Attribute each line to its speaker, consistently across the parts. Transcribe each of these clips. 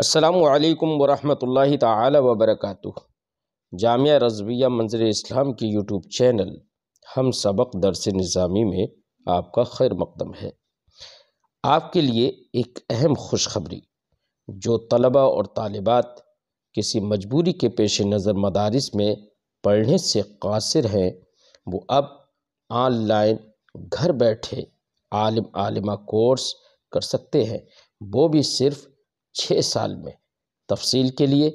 Speaker 1: السلام علیکم ورحمۃ اللہ تعالی وبرکاتہ۔ جامعہ رضویہ منظر اسلام کی یوٹیوب چینل ہم سبق درس نظامی میں آپ کا خیر مقدم ہے۔ آپ کے لیے ایک اہم خوشخبری، جو طلباء اور طالبات کسی مجبوری کے پیش نظر مدارس میں پڑھنے سے قاصر ہیں، وہ اب آن لائن گھر بیٹھے عالمہ کورس کر سکتے ہیں، وہ بھی صرف 6 سال میں۔ تفصیل کے لیے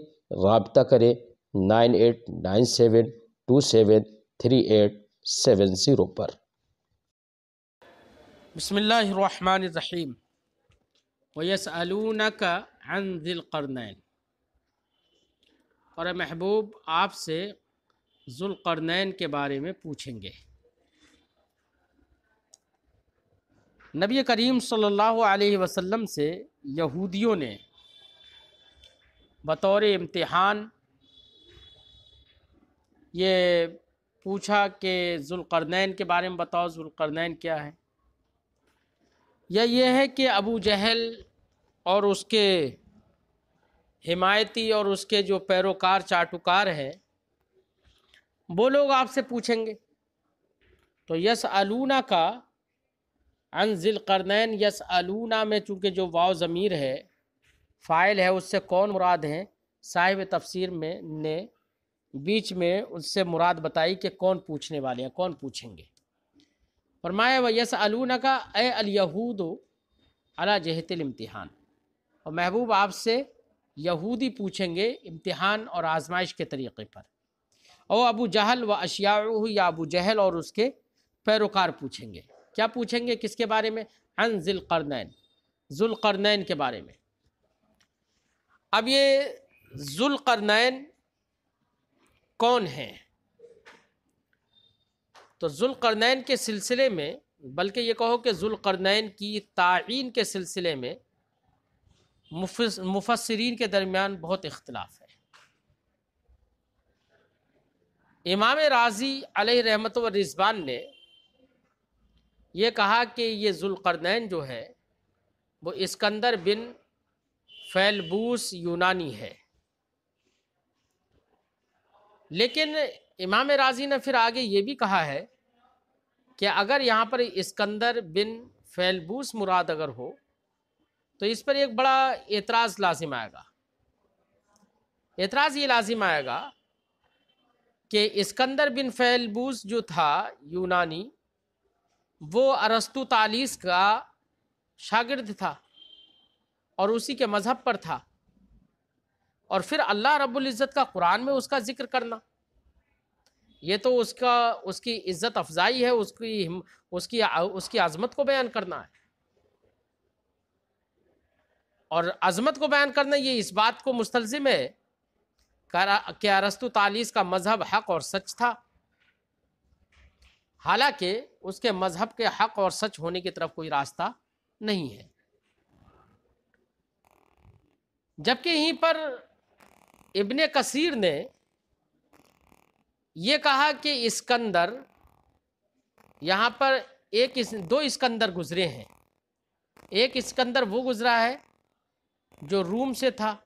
Speaker 1: رابطہ کریں 9897273870 پر۔
Speaker 2: بسم اللہ الرحمن الرحیم۔ وَيَسْأَلُونَكَ عَنْ ذِي الْقَرْنَيْنِ، اور اے محبوب آپ سے ذو القرنین کے بارے میں پوچھیں گے۔ نبی کریم صلی اللہ علیہ وسلم سے یہودیوں نے بطور امتحان یہ پوچھا کہ ذو القرنین کے بارے میں بتاؤ، ذو القرنین کیا ہے؟ یا یہ ہے کہ ابو جہل اور اس کے حمایتی اور اس کے جو پیروکار چاٹوکار ہیں وہ لوگ آپ سے پوچھیں گے۔ تو یسألونا کا عن ذی القرنین، یسألونا میں چونکہ جو واو ضمیر ہے فاعل ہے، اس سے کون مراد ہیں؟ صاحب تفسیر میں نے بیچ میں اس سے مراد بتائی کہ کون پوچھنے والے ہیں، کون پوچھیں گے۔ فرمایا وَيَسْأَلُونَكَ اے الیہود علی جہت الامتحان، اور محبوب آپ سے یہودی پوچھیں گے امتحان اور آزمائش کے طریقے پر۔ او ابو جہل و اشیاعہ، یا ابو جہل اور اس کے پیروکار پوچھیں گے۔ کیا پوچھیں گے؟ کس کے بارے میں؟ عن ذی القرنین، ذو القرنین کے بارے میں۔ اب یہ ذو القرنین کون ہیں؟ تو ذو القرنین کے سلسلے میں، بلکہ یہ کہو کہ ذو القرنین کی تعیین کے سلسلے میں مفسرین کے درمیان بہت اختلاف ہے۔ امام رازی علیہ رحمت و رضوان نے یہ کہا کہ یہ ذو القرنین جو ہے وہ اسکندر بن فیلبوس یونانی ہے، لیکن امام رازی نے پھر آگے یہ بھی کہا ہے کہ اگر یہاں پر اسکندر بن فیلبوس مراد اگر ہو تو اس پر ایک بڑا اعتراض لازم آئے گا۔ اعتراض یہ لازم آئے گا کہ اسکندر بن فیلبوس جو تھا یونانی، وہ ارسطو طالیس کا شاگرد تھا اور اسی کے مذہب پر تھا، اور پھر اللہ رب العزت کا قرآن میں اس کا ذکر کرنا، یہ تو اس کی عزت افزائی ہے، اس کی عظمت کو بیان کرنا ہے، اور عظمت کو بیان کرنا یہ اس بات کو مستلزم ہے کہ ارسطو طالیس کا مذہب حق اور سچ تھا، حالانکہ اس کے مذہب کے حق اور سچ ہونے کی طرف کوئی راستہ نہیں ہے۔ جبکہ یہیں پر ابن کثیر نے یہ کہا کہ اسکندر، یہاں پر دو اسکندر گزرے ہیں۔ ایک اسکندر وہ گزرا ہے جو روم سے تھا،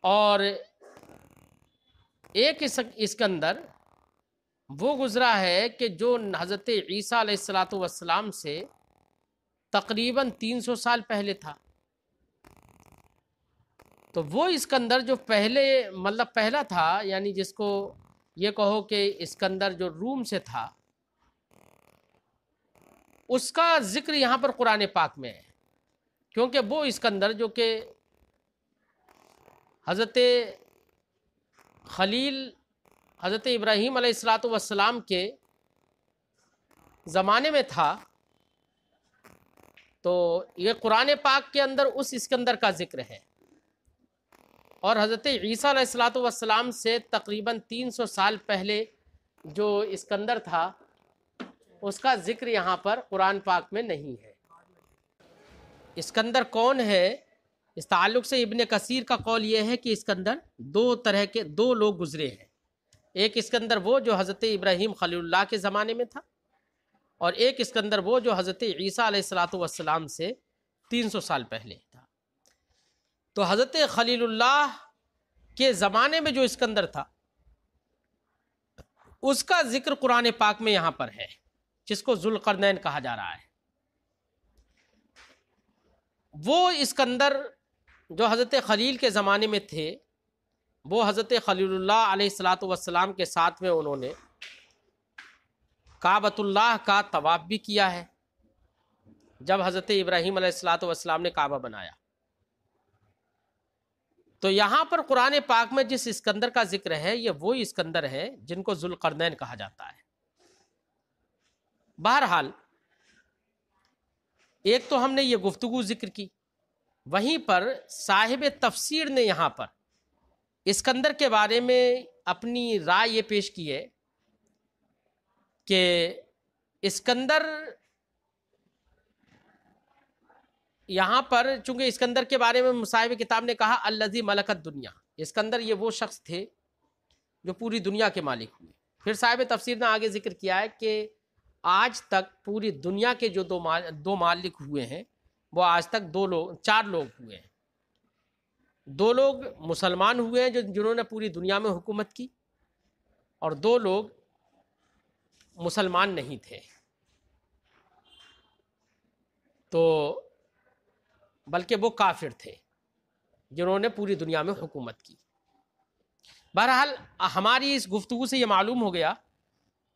Speaker 2: اور ایک اسکندر وہ گزرا ہے کہ جو حضرت عیسیٰ علیہ السلام سے تقریباً 300 سال پہلے تھا۔ تو وہ اسکندر جو پہلا تھا، یعنی جس کو یہ کہو کہ اسکندر جو روم سے تھا، اس کا ذکر یہاں پر قرآن پاک میں ہے، کیونکہ وہ اسکندر جو کہ حضرت خلیل حضرت ابراہیم علیہ السلام کے زمانے میں تھا، تو یہ قرآن پاک کے اندر اس اسکندر کا ذکر ہے، اور حضرت عیسیٰ علیہ السلام سے تقریباً 300 سال پہلے جو اسکندر تھا اس کا ذکر یہاں پر قرآن پاک میں نہیں ہے۔ اسکندر کون ہے؟ اس تعلق سے ابن کثیر کا قول یہ ہے کہ اسکندر دو لوگ گزرے ہیں۔ ایک اسکندر وہ جو حضرت ابراہیم خلیل اللہ کے زمانے میں تھا، اور ایک اسکندر وہ جو حضرت عیسیٰ علیہ السلام سے 300 سال پہلے تھا۔ تو حضرت خلیل اللہ کے زمانے میں جو اسکندر تھا اس کا ذکر قرآن پاک میں یہاں پر ہے، جس کو ذوالقرنین کہا جا رہا ہے۔ وہ اسکندر جو حضرت خلیل کے زمانے میں تھے، وہ حضرت خلیل اللہ علیہ الصلاۃ والسلام کے ساتھ میں انہوں نے کعبۃ اللہ کا طواف بھی کیا ہے جب حضرت ابراہیم علیہ الصلاۃ والسلام نے کعبہ بنایا۔ تو یہاں پر قرآن پاک میں جس اسکندر کا ذکر ہے یہ وہی اسکندر ہے جن کو ذوالقرنین کہا جاتا ہے۔ بہرحال ایک تو ہم نے یہ گفتگو ذکر کی، وہیں پر صاحب تفسیر نے یہاں پر اسکندر کے بارے میں اپنی رائے یہ پیش کی ہے کہ اسکندر یہاں پر چونکہ اسکندر کے بارے میں مصاحب کتاب نے کہا الذی ملکت دنیا، اسکندر یہ وہ شخص تھے جو پوری دنیا کے مالک ہوئے۔ پھر صاحب تفسیر نے آگے ذکر کیا ہے کہ آج تک پوری دنیا کے جو دو مالک ہوئے ہیں وہ آج تک چار لوگ ہوئے ہیں۔ دو لوگ مسلمان ہوئے ہیں جنہوں نے پوری دنیا میں حکومت کی، اور دو لوگ مسلمان نہیں تھے، تو بلکہ وہ کافر تھے جنہوں نے پوری دنیا میں حکومت کی۔ بہرحال ہماری اس گفتگو سے یہ معلوم ہو گیا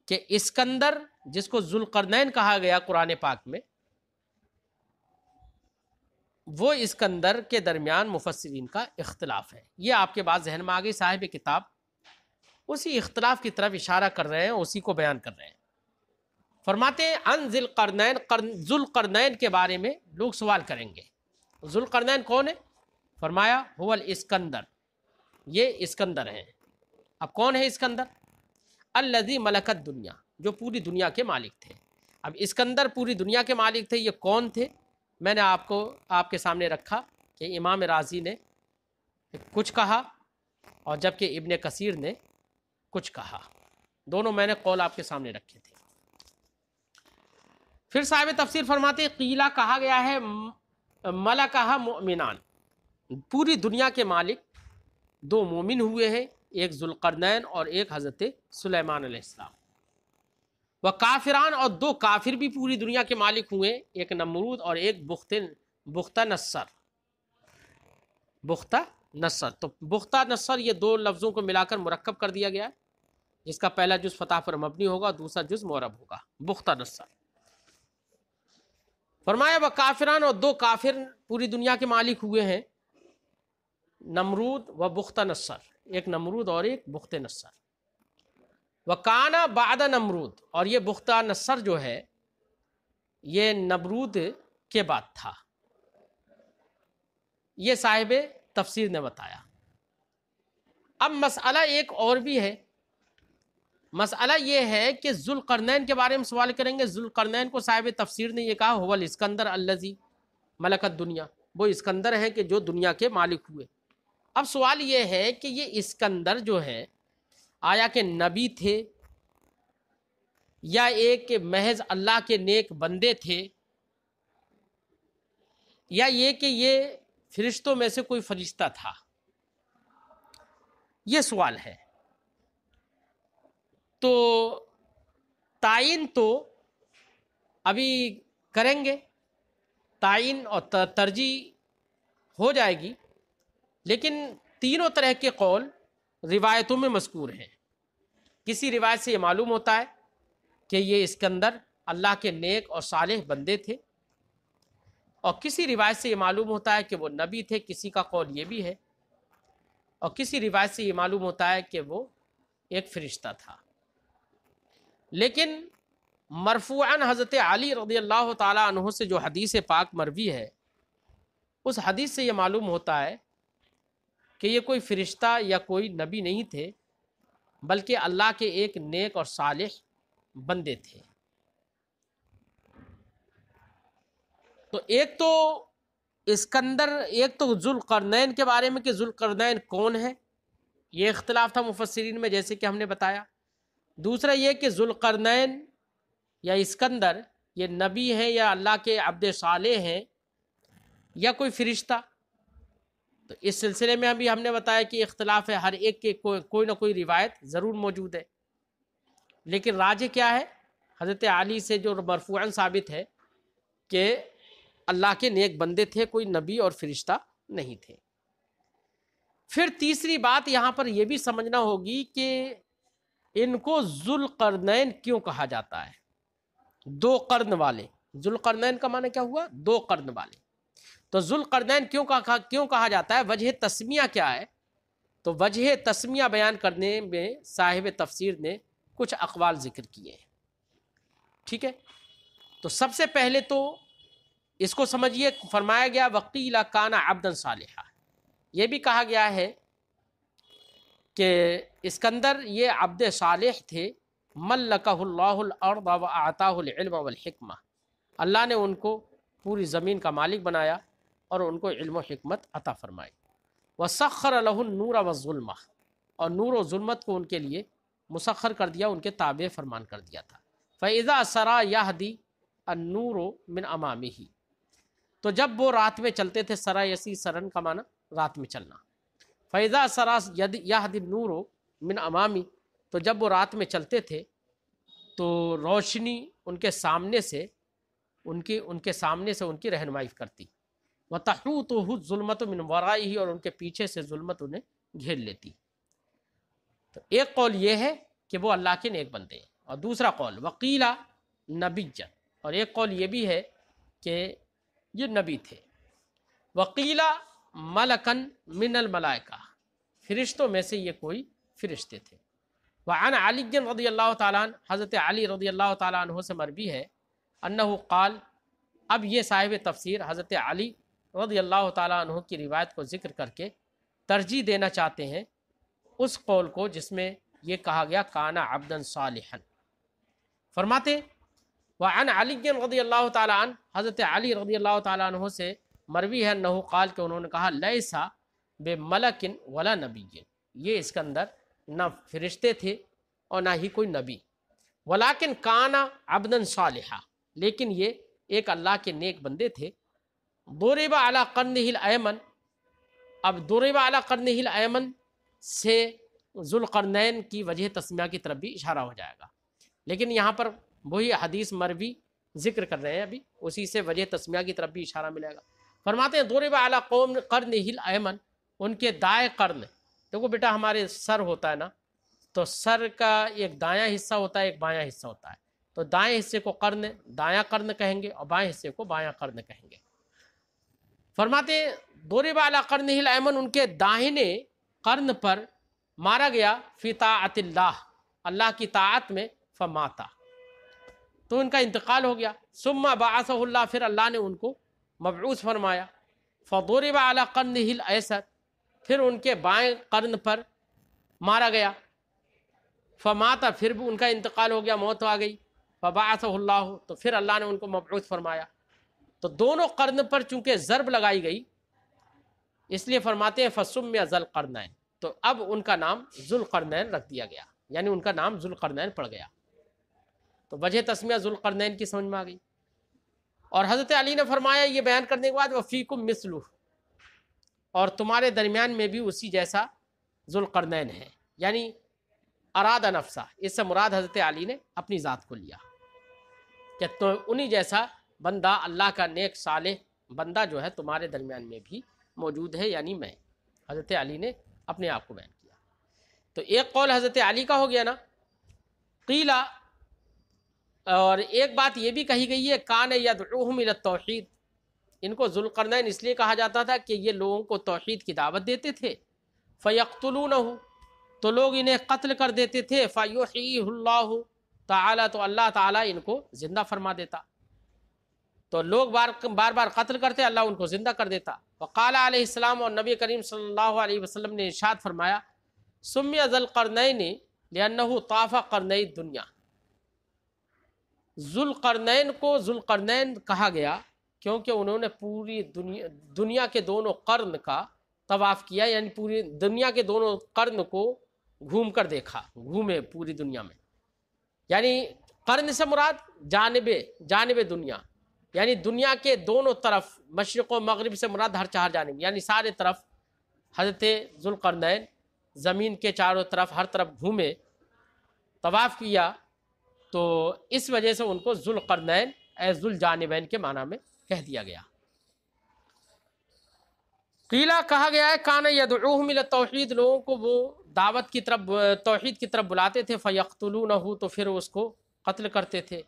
Speaker 2: کہ اسکندر جس کو ذوالقرنین کہا گیا قرآن پاک میں، وہ اسکندر کے درمیان مفسرین کا اختلاف ہے۔ یہ آپ کے بعد ذہن میں آ گئی، صاحب کتاب اسی اختلاف کی طرف اشارہ کر رہے ہیں، اسی کو بیان کر رہے ہیں۔ فرماتے ہیں ان ذوالقرنین کے بارے میں لوگ سوال کریں گے، ذوالقرنین کون ہے؟ فرمایا هو الاسکندر، یہ اسکندر ہیں۔ اب کون ہے اسکندر؟ الذی ملکت دنیا، جو پوری دنیا کے مالک تھے۔ اب اسکندر پوری دنیا کے مالک تھے، یہ کون تھے؟ میں نے آپ کے سامنے رکھا کہ امام رازی نے کچھ کہا اور جبکہ ابن کثیر نے کچھ کہا، دونوں میں نے قول آپ کے سامنے رکھے تھے۔ پھر صاحب تفسیر فرماتے ہیں قیلہ کہا گیا ہے ملکہ مؤمنان، پوری دنیا کے مالک دو مومن ہوئے ہیں، ایک ذوالقرنین اور ایک حضرت سلیمان علیہ السلام۔ وہ کافران، اور دو کافر بھی پوری دنیا کے مالک ہوئے، ایک نمرود اور ایک بختہ نصر۔ بختہ نصر، تو بختہ نصر یہ دو لفظوں کو ملا کر مرکب کر دیا گیا ہے، جس کا پہلا جز فتح پر مبنی ہوگا اور دوسرا جز معرب ہوگا، بختہ نصر۔ فرمایا وہ کافران، اور دو کافر پوری دنیا کے مالک ہوئے ہیں، نمرود و بختہ نصر، ایک نمرود اور ایک بختہ نصر۔ وکانا بعد نمرود، اور یہ بختہ نصر جو ہے یہ نمرود کے بعد تھا، یہ صاحب تفسیر نے بتایا۔ اب مسئلہ ایک اور بھی ہے، مسئلہ یہ ہے کہ ذوالقرنین کے بارے میں سوال کریں گے۔ ذوالقرنین کو صاحب تفسیر نے یہ کہا هو الاسکندر الذی ملکت دنیا، وہ اسکندر ہیں کہ جو دنیا کے مالک ہوئے۔ اب سوال یہ ہے کہ یہ اسکندر جو ہے آیا کہ نبی تھے یا ایک محض اللہ کے نیک بندے تھے، یا یہ کہ یہ فرشتوں میں سے کوئی فرشتہ تھا؟ یہ سوال ہے۔ تو تعین تو ابھی کریں گے، تعین اور ترجیح ہو جائے گی، لیکن تینوں طرح کے قول روایتوں میں مذکور ہیں۔ کسی روایت سے یہ معلوم ہوتا ہے کہ یہ اسکندر اللہ کے نیک اور صالح بندے تھے، اور کسی روایت سے یہ معلوم ہوتا ہے کہ وہ نبی تھے، کسی کا قول یہ بھی ہے، اور کسی روایت سے یہ معلوم ہوتا ہے کہ وہ ایک فرشتہ تھا۔ لیکن مرفوعاً حضرت علی رضی اللہ تعالیٰ عنہ سے جو حدیث پاک مروی ہے، اس حدیث سے یہ معلوم ہوتا ہے کہ یہ کوئی فرشتہ یا کوئی نبی نہیں تھے، بلکہ اللہ کے ایک نیک اور صالح بندے تھے۔ تو ایک تو اسکندر، ایک تو ذوالقرنین کے بارے میں کہ ذوالقرنین کون ہے، یہ اختلاف تھا مفسرین میں جیسے کہ ہم نے بتایا۔ دوسرا یہ کہ ذوالقرنین یا اسکندر یہ نبی ہیں یا اللہ کے عبد صالح ہیں یا کوئی فرشتہ۔ تو اس سلسلے میں ابھی ہم نے بتایا کہ اختلاف ہے، ہر ایک کے کوئی نہ کوئی روایت ضرور موجود ہے، لیکن راجح کیا ہے؟ حضرت علی سے جو مرفوعاً ثابت ہے کہ اللہ کے نیک بندے تھے، کوئی نبی اور فرشتہ نہیں تھے۔ پھر تیسری بات یہاں پر یہ بھی سمجھنا ہوگی کہ ان کو ذوالقرنین کیوں کہا جاتا ہے؟ دو قرن والے، ذوالقرنین کا معنی کیا ہوا؟ دو قرن والے۔ تو ذوالقرنین کیوں کہا جاتا ہے؟ وجہ تسمیہ کیا ہے؟ تو وجہ تسمیہ بیان کرنے میں صاحب تفسیر نے کچھ اقوال ذکر کیے ہیں، ٹھیک ہے؟ تو سب سے پہلے تو اس کو سمجھیے، فرمایا گیا وقیل کان عبدا صالحا، یہ بھی کہا گیا ہے کہ اسکندر یہ عبد صالح تھے، ملکہ اللہ الارض واعطاہ العلم والحکمہ، اللہ نے ان کو پوری زمین کا مالک بنایا اور ان کو علم و حکمت عطا فرمائی۔ وسخر له النور والظلمہ، اور نور و ظلمت کو ان کے لیے مسخر کر دیا، ان کے تابع فرمان کر دیا تھا۔ فاذا سرا یہدی النور من امامہ، تو جب وہ رات میں چلتے تھے، سرا یسی سرن کا معنی رات میں چلنا، فاذا سرا یہدی النور من امامی، تو جب وہ رات میں چلتے تھے تو روشنی ان کے سامنے سے ان کی رہنمائی کرتی، وتحوطہ الظلمۃ من ورائہ، اور ان کے پیچھے سے ظلمت انہیں گھیر لیتی۔ تو ایک قول یہ ہے کہ وہ اللہ کے نیک بندے ہیں، اور دوسرا قول وقیلا نبیًا، اور ایک قول یہ بھی ہے کہ یہ نبی تھے۔ وقیلا ملکن من الملائکہ، فرشتوں میں سے یہ کوئی فرشتے تھے۔ وعن علی رضی اللہ تعالیٰ عنہ، حضرت علی رضی اللہ تعالیٰ عنہ سے مروی ہے، انہ قال، اب یہ صاحب تفسیر حضرت علی رضی اللہ تعالیٰ عنہ کی روایت کو ذکر کر کے ترجیح دینا چاہتے ہیں اس قول کو جس میں یہ کہا گیا کانا عبدا صالحا۔ فرماتے وعن علی رضی اللہ تعالیٰ عنہ، حضرت علی رضی اللہ تعالیٰ عنہ سے مروی ہے انہ قال، کہ انہوں نے کہا لیسا بملک ولا نبی، یہ اس کے اندر نہ فرشتے تھے اور نہ ہی کوئی نبی، ولیکن کانا عبدا صالحا، لیکن یہ ایک اللہ کے نیک بندے تھے۔ ضرب علی قرنہ الایمن، اب ضرب علی قرنہ الایمن سے ذوالقرنین کی وجہ تسمیہ کی طرف بھی اشارہ ہو جائے گا، لیکن یہاں پر وہی حدیث مروی ذکر کر رہے ہیں، ابھی اسی سے وجہ تسمیہ کی طرف بھی اشارہ ملے گا۔ فرماتے ہیں ضرب علی قرنہ الایمن، ان کے دائیں قرن، دیکھو بیٹا ہمارے سر ہوتا ہے نا، تو سر کا ایک دایاں حصہ ہوتا ہے، ایک بایاں حصہ ہوتا ہے، تو دائیں حصے کو قرن، دایاں قرن کہیں گے، اور بائیں حصے کو بایاں قرن کہیں گے۔ فرماتے ہیں ضرب علی قرنہ الایمن، ان کے داہنے قرن پر مارا گیا، فی طاعت اللہ، اللہ کی طاعت میں، فماتا، تو ان کا انتقال ہو گیا۔ ثم بعثہ اللہ، پھر اللہ نے ان کو مبعوث فرمایا۔ فضرب علی قرنہ الایسر، پھر ان کے بائیں قرن پر مارا گیا، فماتا، پھر بھی ان کا انتقال ہو گیا، موت آ گئی۔ فبعثہ اللہ، تو پھر اللہ نے ان کو مبعوث فرمایا۔ تو دونوں قرن پر چونکہ ضرب لگائی گئی، اس لیے فرماتے ہیں فسمی ذوالقرنین، تو اب ان کا نام ذوالقرنین رکھ دیا گیا، یعنی ان کا نام ذوالقرنین پڑ گیا۔ تو وجہ تسمیہ ذوالقرنین کی سمجھ میں آ گئی۔ اور حضرت علی نے فرمایا یہ بیان کرنے کے بعد وفیکم مثلہ، اور تمہارے درمیان میں بھی اسی جیسا ذوالقرنین ہے، یعنی اراد نفسہ، اس سے مراد حضرت علی نے اپنی ذات کو لیا کہ تو انہی جیسا بندہ، اللہ کا نیک صالح بندہ جو ہے تمہارے درمیان میں بھی موجود ہے، یعنی میں، حضرت علی نے اپنے آپ کو بیان کیا۔ تو ایک قول حضرت علی کا ہو گیا نا، قیلا، اور ایک بات یہ بھی کہی گئی ہے کان یدعوہم الی التوحید، ان کو ذوالقرنین اس لیے کہا جاتا تھا کہ یہ لوگوں کو توحید کی دعوت دیتے تھے۔ فیقتلونہ، تو لوگ انہیں قتل کر دیتے تھے، فیحییہ اللہ تعالیٰ، تو اللہ تعالیٰ ان کو زندہ فرما دیتا۔ تو لوگ بار بار قتل کرتے، اللہ ان کو زندہ کر دیتا۔ وقال علیہ السلام، اور نبی کریم صلی اللہ علیہ وسلم نے ارشاد فرمایا سمی ذی القرنین لأنہ طاف قرنی الدنیا، ذوالقرنین کو ذوالقرنین کہا گیا کیونکہ انہوں نے پوری دنیا کے دونوں قرن کا طواف کیا، یعنی پوری دنیا کے دونوں قرن کو گھوم کر دیکھا، گھومے پوری دنیا میں، یعنی قرن سے مراد جانب دنیا، یعنی دنیا کے دونوں طرف، مشرق و مغرب سے مراد ہر چہار جانب، یعنی سارے طرف حضرت ذوالقرنین زمین کے چاروں طرف ہر طرف گھومے، طواف کیا، تو اس وجہ سے ان کو ذوالقرنین اے ذوالجانبین کے معنی میں کہہ دیا گیا۔ قیلا کہا گیا ہے کان یدعوہم الی التوحید، لوگوں کو وہ دعوت کی طرف توحید کی طرف بلاتے تھے، فیقتلونہ، تو پھر اس کو قتل کرتے تھے،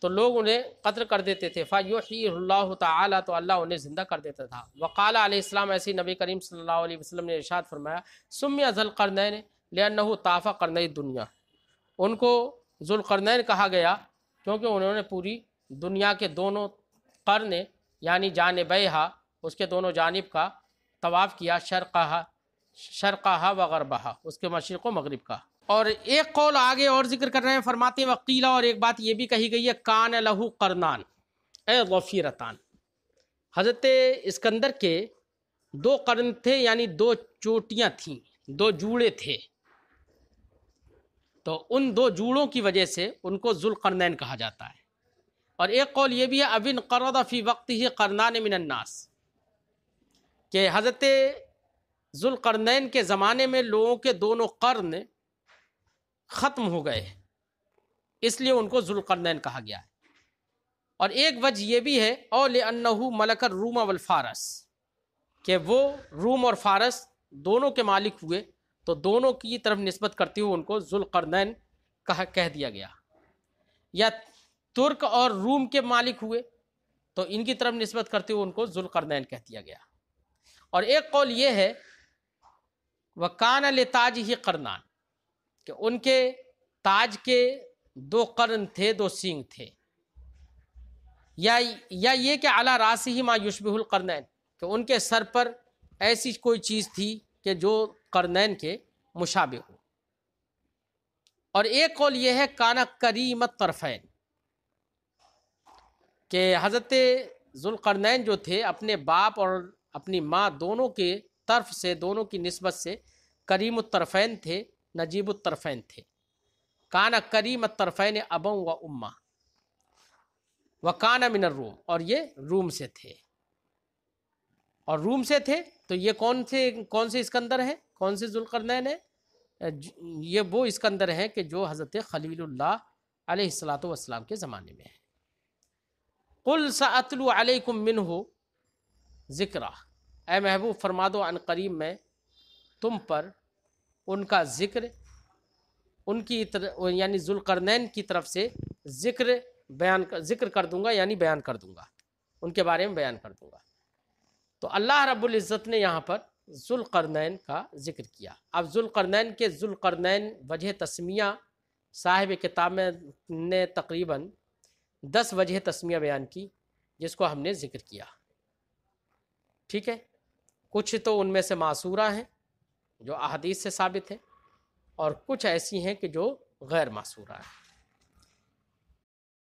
Speaker 2: تو لوگ انہیں قتل کر دیتے تھے، فیحییہ اللہ تعالی، تو اللہ انہیں زندہ کر دیتا تھا۔ وقال علیہ السلام، ایسی نبی کریم صلی اللہ علیہ وسلم نے ارشاد فرمایا، سمی ذوالقرنین لأنہ طاف قرنی الدنیا، ان کو ذوالقرنین کہا گیا کیونکہ انہوں نے پوری دنیا کے دونوں قرن یعنی جانبیہا، اس کے دونوں جانب کا طواف کیا، شرقہا و غربہا، اس کے مشرق و مغرب کا۔ اور ایک قول آگے اور ذکر کر رہے ہیں، فرماتے ہیں وقیلہ، اور ایک بات یہ بھی کہی گئی ہے کان لہو قرنان اے ظفیرتان، حضرت اسکندر کے دو قرن تھے، یعنی دو چوٹیاں تھیں، دو جوڑے تھے، تو ان دو جوڑوں کی وجہ سے ان کو ذوالقرنین کہا جاتا ہے۔ اور ایک قول یہ بھی ہے اب انقرض فی وقتہ قرنان من الناس، کہ حضرت ذوالقرنین کے زمانے میں لوگوں کے دونوں قرن ختم ہو گئے، اس لیے ان کو ذوالقرنین کہا گیا ہے۔ اور ایک وجہ یہ بھی ہے او لأنہ ملک الروم والفارس، کہ وہ روم اور فارس دونوں کے مالک ہوئے، تو دونوں کی طرف نسبت کرتے ہوئے ان کو ذوالقرنین کہہ دیا گیا، یا ترک اور روم کے مالک ہوئے تو ان کی طرف نسبت کرتے ہوئے ان کو ذوالقرنین کہہ دیا گیا۔ اور ایک قول یہ ہے وَكَانَ لِتَاجِهِ قَرْنَانِ، کہ ان کے تاج کے دو قرن تھے، دو سینگ تھے، یا یہ کہ علی راسہ ما یشبہ القرنین، کہ ان کے سر پر ایسی کوئی چیز تھی کہ جو قرنین کے مشابہ ہو۔ اور ایک قول یہ ہے کانا کریم الطرفین، کہ حضرت ذوالقرنین جو تھے اپنے باپ اور اپنی ماں دونوں کے طرف سے، دونوں کی نسبت سے کریم الطرفین تھے، نجیب الطرفین تھے۔ کانا کریم الطرفین ابا و امہ، وکانا من الروم، اور یہ روم سے تھے۔ اور روم سے تھے تو یہ کون سے اسکندر ہیں، کون سے ذوالقرنین ہیں؟ یہ وہ اسکندر ہیں کہ جو حضرت خلیل اللہ علیہ الصلاۃ والسلام کے زمانے میں ہیں۔ قل سأتلو علیکم منہ ذکرہ، اے محبوب فرما دو عن قریب میں تم پر ان کا ذکر، ان کی یعنی ذوالقرنین کی طرف سے ذکر کر دوں گا، یعنی بیان کر دوں گا، ان کے بارے میں بیان کر دوں گا۔ تو اللہ رب العزت نے یہاں پر ذوالقرنین کا ذکر کیا۔ اب ذوالقرنین کے ذوالقرنین وجہ تسمیہ صاحب کتاب نے تقریباً 10 وجہ تسمیہ بیان کی، جس کو ہم نے ذکر کیا، ٹھیک ہے۔ کچھ تو ان میں سے معصورہ ہیں جو احادیث سے ثابت ہیں، اور کچھ ایسی ہیں کہ جو غیر معصورہ ہیں۔